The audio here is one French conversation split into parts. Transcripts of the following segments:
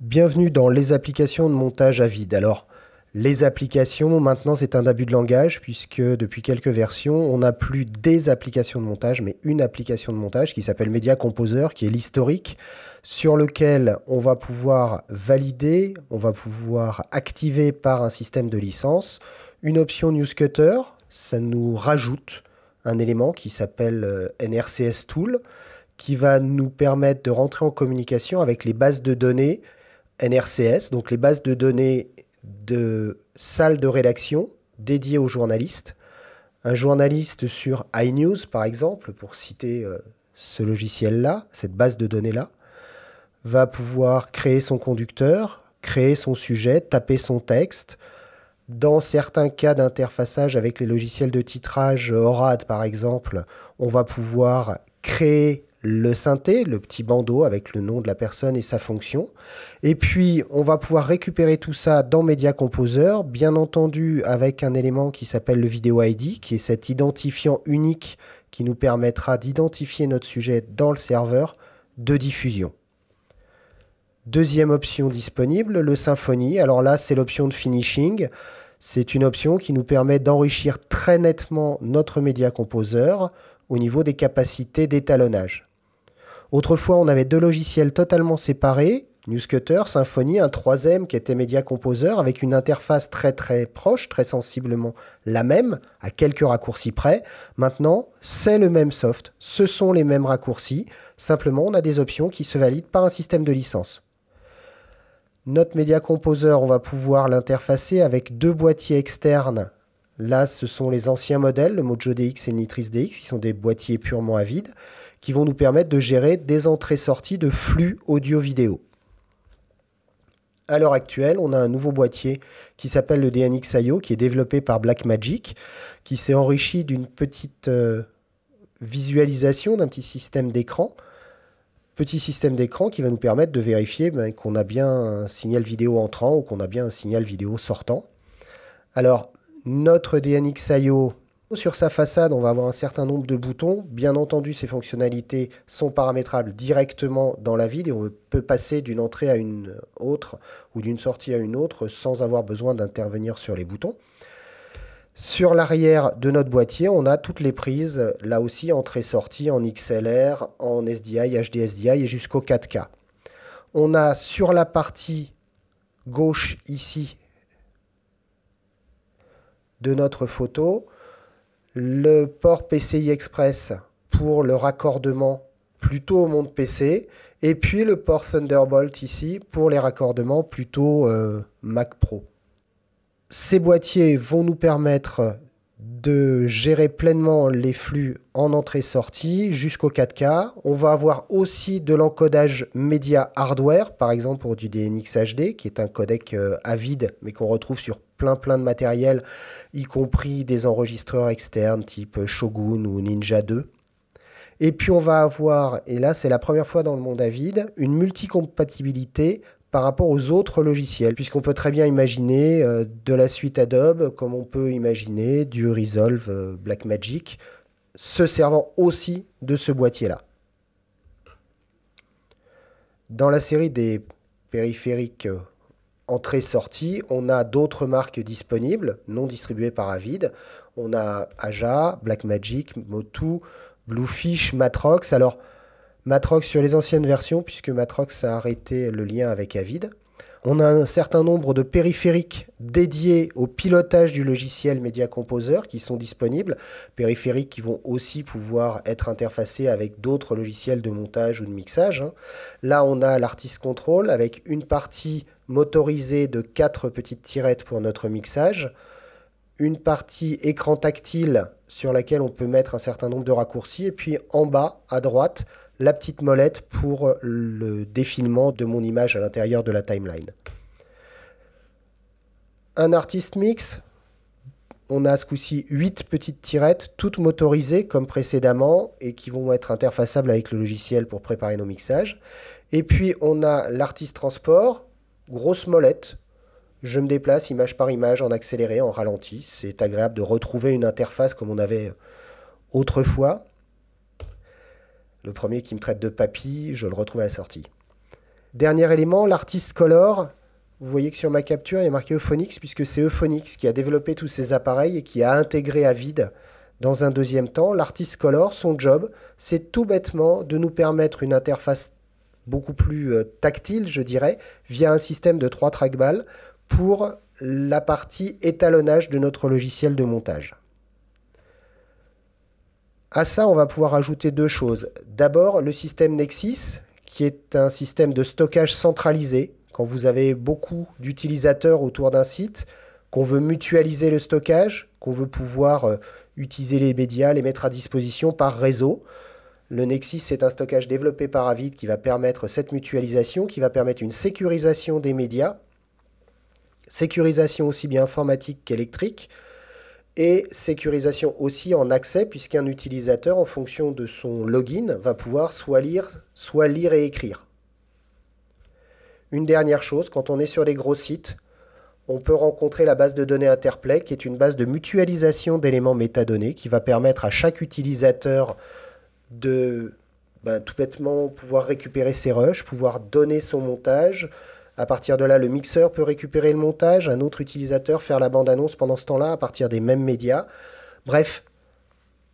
Bienvenue dans les applications de montage à vide. Alors, les applications, maintenant c'est un abus de langage puisque depuis quelques versions, on n'a plus des applications de montage, mais une application de montage qui s'appelle Media Composer, qui est l'historique, sur lequel on va pouvoir valider, on va pouvoir activer par un système de licence une option Newscutter. Ça nous rajoute un élément qui s'appelle NRCS Tool, qui va nous permettre de rentrer en communication avec les bases de données NRCS, donc les bases de données de salles de rédaction dédiées aux journalistes. Un journaliste sur iNews, par exemple, pour citer ce logiciel-là, cette base de données-là, va pouvoir créer son conducteur, créer son sujet, taper son texte. Dans certains cas d'interfaçage avec les logiciels de titrage ORAD, par exemple, on va pouvoir créer le synthé, le petit bandeau avec le nom de la personne et sa fonction. Et puis, on va pouvoir récupérer tout ça dans Media Composer, bien entendu avec un élément qui s'appelle le Video ID, qui est cet identifiant unique qui nous permettra d'identifier notre sujet dans le serveur de diffusion. Deuxième option disponible, le Symfony. Alors là, c'est l'option de finishing. C'est une option qui nous permet d'enrichir très nettement notre Media Composer au niveau des capacités d'étalonnage. Autrefois, on avait deux logiciels totalement séparés, Newscutter, Symfony, un troisième qui était Media Composer avec une interface très proche, très sensiblement la même, à quelques raccourcis près. Maintenant, c'est le même soft, ce sont les mêmes raccourcis, simplement on a des options qui se valident par un système de licence. Notre Media Composer, on va pouvoir l'interfacer avec deux boîtiers externes. Là, ce sont les anciens modèles, le Mojo DX et le Nitrix DX, qui sont des boîtiers purement à vide, qui vont nous permettre de gérer des entrées-sorties de flux audio-vidéo. À l'heure actuelle, on a un nouveau boîtier qui s'appelle le DNX-IO, qui est développé par Blackmagic, qui s'est enrichi d'une petite visualisation d'un petit système d'écran. Petit système d'écran qui va nous permettre de vérifier qu'on a bien un signal vidéo entrant ou qu'on a bien un signal vidéo sortant. Alors, notre DNX-IO, sur sa façade, on va avoir un certain nombre de boutons. Bien entendu, ces fonctionnalités sont paramétrables directement dans la vide et on peut passer d'une entrée à une autre ou d'une sortie à une autre sans avoir besoin d'intervenir sur les boutons. Sur l'arrière de notre boîtier, on a toutes les prises, là aussi, entrée-sortie en XLR, en SDI, HDSDI et jusqu'au 4K. On a sur la partie gauche ici de notre photo, le port PCI Express pour le raccordement plutôt au monde PC, et puis le port Thunderbolt ici pour les raccordements plutôt Mac Pro. Ces boîtiers vont nous permettre de gérer pleinement les flux en entrée-sortie jusqu'au 4K. On va avoir aussi de l'encodage média hardware, par exemple pour du DNX HD, qui est un codec à vide, mais qu'on retrouve sur plein de matériel, y compris des enregistreurs externes type Shogun ou Ninja 2. Et puis on va avoir, et là c'est la première fois dans le monde à vide, une multicompatibilité par rapport aux autres logiciels, puisqu'on peut très bien imaginer de la suite Adobe, comme on peut imaginer du Resolve Blackmagic, se servant aussi de ce boîtier-là. Dans la série des périphériques entrée-sortie, on a d'autres marques disponibles, non distribuées par Avid. On a Aja, Blackmagic, Motu, Bluefish, Matrox. Alors, Matrox sur les anciennes versions, puisque Matrox a arrêté le lien avec Avid. On a un certain nombre de périphériques dédiés au pilotage du logiciel Media Composer qui sont disponibles. Périphériques qui vont aussi pouvoir être interfacés avec d'autres logiciels de montage ou de mixage. Là, on a l'Artist Control avec une partie motorisée de 4 petites tirettes pour notre mixage. Une partie écran tactile sur laquelle on peut mettre un certain nombre de raccourcis. Et puis en bas, à droite, la petite molette pour le défilement de mon image à l'intérieur de la timeline. Un Artist Mix, on a ce coup-ci 8 petites tirettes, toutes motorisées comme précédemment et qui vont être interfaçables avec le logiciel pour préparer nos mixages. Et puis on a l'Artist Transport, grosse molette. Je me déplace image par image en accéléré, en ralenti. C'est agréable de retrouver une interface comme on avait autrefois. Le premier qui me traite de papy, je le retrouve à la sortie. Dernier élément, l'artist color. Vous voyez que sur ma capture, il y a marqué Euphonix, puisque c'est Euphonix qui a développé tous ces appareils et qui a intégré Avid. Dans un deuxième temps, l'artist color, son job, c'est tout bêtement de nous permettre une interface beaucoup plus tactile, je dirais, via un système de 3 trackballs pour la partie étalonnage de notre logiciel de montage. À ça, on va pouvoir ajouter deux choses. D'abord, le système Nexis, qui est un système de stockage centralisé. Quand vous avez beaucoup d'utilisateurs autour d'un site, qu'on veut mutualiser le stockage, qu'on veut pouvoir utiliser les médias, les mettre à disposition par réseau. Le Nexis, c'est un stockage développé par Avid qui va permettre cette mutualisation, qui va permettre une sécurisation des médias, sécurisation aussi bien informatique qu'électrique, et sécurisation aussi en accès, puisqu'un utilisateur, en fonction de son login, va pouvoir soit lire et écrire. Une dernière chose, quand on est sur les gros sites, on peut rencontrer la base de données Interplay, qui est une base de mutualisation d'éléments métadonnées, qui va permettre à chaque utilisateur de tout bêtement pouvoir récupérer ses rushs, pouvoir donner son montage. À partir de là, le mixeur peut récupérer le montage, un autre utilisateur faire la bande-annonce pendant ce temps-là à partir des mêmes médias. Bref,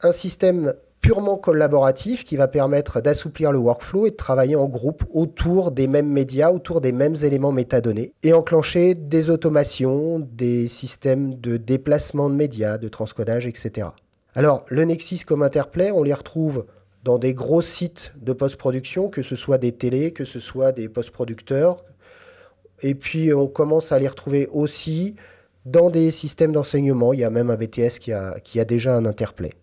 un système purement collaboratif qui va permettre d'assouplir le workflow et de travailler en groupe autour des mêmes médias, autour des mêmes éléments métadonnés et enclencher des automations, des systèmes de déplacement de médias, de transcodage, etc. Alors, le Nexis comme Interplay, on les retrouve dans des gros sites de post-production, que ce soit des télés, que ce soit des post-producteurs. Et puis, on commence à les retrouver aussi dans des systèmes d'enseignement. Il y a même un BTS qui a déjà un Interplay.